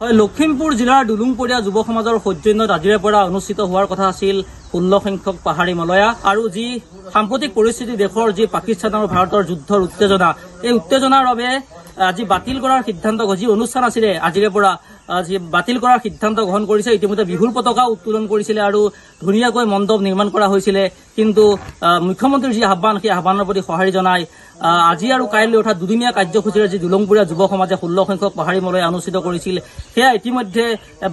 লখিমপুৰ জিলাৰ দুলুংপৰীয়া যুৱ সমাজৰ সৌজন্যত আজিৰে পৰা অনুষ্ঠিত হোৱাৰ কথা আছিল 16 সংখ্যক পাহাৰী মলয়া আৰু যি সাম্প্ৰতিক পৰিস্থিতি দেশৰ যি পাকিস্তান আৰু ভাৰতৰ যুদ্ধৰ উত্তেজনা এই উত্তেজনাৰ বাবে আজি বাতিল কৰাৰ সিদ্ধান্ত যি অনুষ্ঠান আছিলে আজিৰে পৰা যি বাতিল কৰাৰ সিদ্ধান্ত গ্ৰহণ কৰিছে। ইতিমধ্যে বিহুৰ পতাকা উত্তোলন কৰিছিলে আৰু ধুনীয়াকৈ মণ্ডপ নিৰ্মাণ কৰা হৈছিলে, কিন্তু মুখ্যমন্ত্ৰীৰ যি আহ্বান সেই আহ্বানৰ প্ৰতি সঁহাৰি জনাই আজি আৰু কাইলৈ অৰ্থাৎ দুদিনীয়া কাৰ্যসূচীৰে যি দুলুংপৰীয়া যুৱ সমাজে 16 সংখ্যক পাহাৰী মলয়া অনুষ্ঠিত কৰিছিল সেয়া ইতিমধ্যে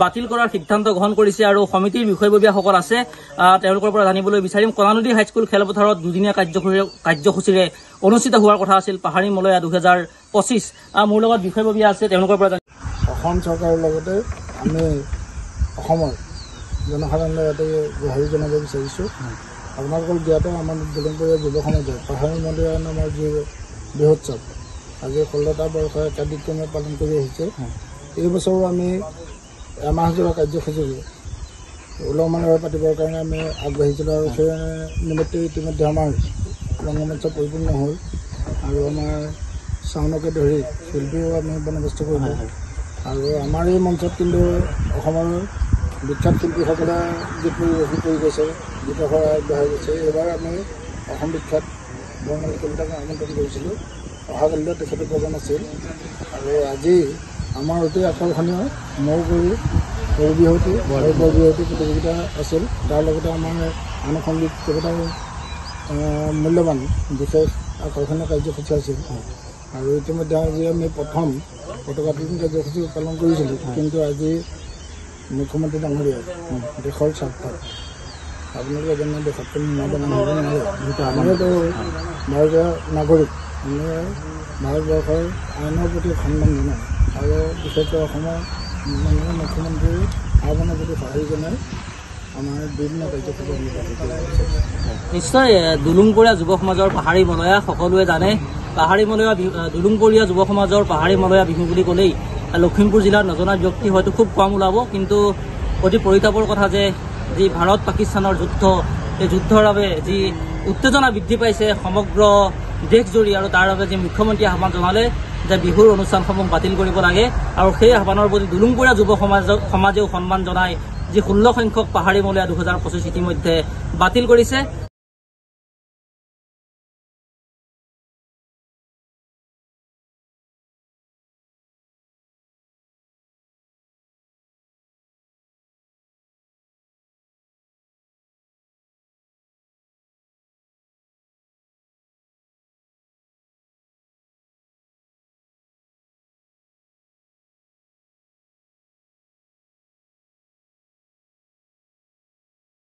বাতিল কৰাৰ সিদ্ধান্ত গ্ৰহণ কৰিছে আৰু সমিতিৰ বিষয়ববীয়াসকল আছে তেওঁলোকৰ পৰা জানিবলৈ বিচাৰিম। কণানদী হাইস্কুল খেলপথাৰত দুদিনীয়া কাৰ্যসূচীৰে অনুষ্ঠিত হোৱাৰ কথা আছিল পাহাৰী মলয়া 2025। মোৰ লগত বিষয়ববীয়া আছে তেওঁলোকৰ পৰা অসম চৰকাৰৰ লগতে আমি অসমৰ জনসাধাৰণৰ ইয়াতে গুহাৰি জনাব বিচাৰিছোঁ। আপোনালোকৰ জ্ঞাতে আমাৰ দুলুংপৰীয়া যুৱ সমাজে পাহাৰী মলয়া নামৰ যি বৃহৎসৱ আজি 16টা বৰ্ষ একাধিক্ৰমে পালন কৰি আহিছে। এই বছৰো আমি এমাহজোৰা কাৰ্যসূচী উলহ-মালহেৰে পাতিবৰ কাৰণে আমি আগবাঢ়িছিলোঁ আৰু সেই নিমিত্তে ইতিমধ্যে আমাৰ ৰংগমঞ্চ পৰিপূৰ্ণ হ'ল আৰু আমাৰ চাউনকে ধৰি শিল্পীও আমি বন্দবস্ত কৰিলোঁ আৰু আমাৰ এই মঞ্চত কিন্তু অসমৰ বিখ্যাত শিল্পীসকলে গীত পৰিৱেশন কৰি গৈছে, গীতৰ আগবঢ়াই গৈছে। এইবাৰ আমি অসম বিখ্যাত বৰ্ণালী কলিতাক আমন্ত্ৰণ কৰিছিলোঁ। অহাকালিলৈ তেখেতৰ প্ৰগ্ৰাম আছিল আৰু আজি আমাৰ অতি আকৰ্ষণীয় মৌ কুঁৱৰী সৰু বিহুৱতী বৰ বিহুৱতী প্ৰতিযোগিতা আছিল। তাৰ লগতে আমাৰ আনুষংগিক কেইবাটাও মূল্যৱান বিশেষ আকৰ্ষণীয় কাৰ্যসূচী আছিল আৰু ইতিমধ্যে আজি আমি প্ৰথম পতাকা উত্তোলন কাৰ্যসূচী পালন কৰিছিলোঁ, কিন্তু আজি মুখ্যমন্ত্ৰী ডাঙৰীয়াই দেশৰ স্বাৰ্থত আপোনালোকে এজন দেশতকৈ নবনাব নোৱাৰে, আমাৰোতো ভাৰতীয় নাগৰিক, আমি ভাৰতবৰ্ষৰ আইনৰ প্ৰতি সন্মান জনাই আৰু বিশেষকৈ অসমৰ মাননীয় মুখ্যমন্ত্ৰীৰ আহ্বানৰ প্ৰতি সঁহাৰি জনাই আমাৰ বিভিন্ন কাৰ্যসূচী নিশ্চয়। দুলুংপৰীয়া যুৱ সমাজৰ পাহাৰী মলয়া সকলোৱে জানে। পাহাৰী মলয়া দুলুংপৰীয়া যুৱ সমাজৰ পাহাৰী মলয়া বিহু বুলি ক'লেই লখিমপুৰ জিলাৰ নজনা ব্যক্তি হয়তো খুব কম ওলাব, কিন্তু অতি পৰিতাপৰ কথা যে যি ভাৰত পাকিস্তানৰ যুদ্ধ এই যুদ্ধৰ বাবে যি উত্তেজনা বৃদ্ধি পাইছে সমগ্ৰ দেশজুৰি আৰু তাৰ বাবে যি মুখ্যমন্ত্ৰীয়ে আহ্বান জনালে যে বিহুৰ অনুষ্ঠানসমূহ বাতিল কৰিব লাগে আৰু সেই আহ্বানৰ প্ৰতি দুলুংপৰীয়া যুৱ সমাজেও সন্মান জনাই যি 16 সংখ্যক পাহাৰী মলয়া 2025 ইতিমধ্যে বাতিল কৰিছে।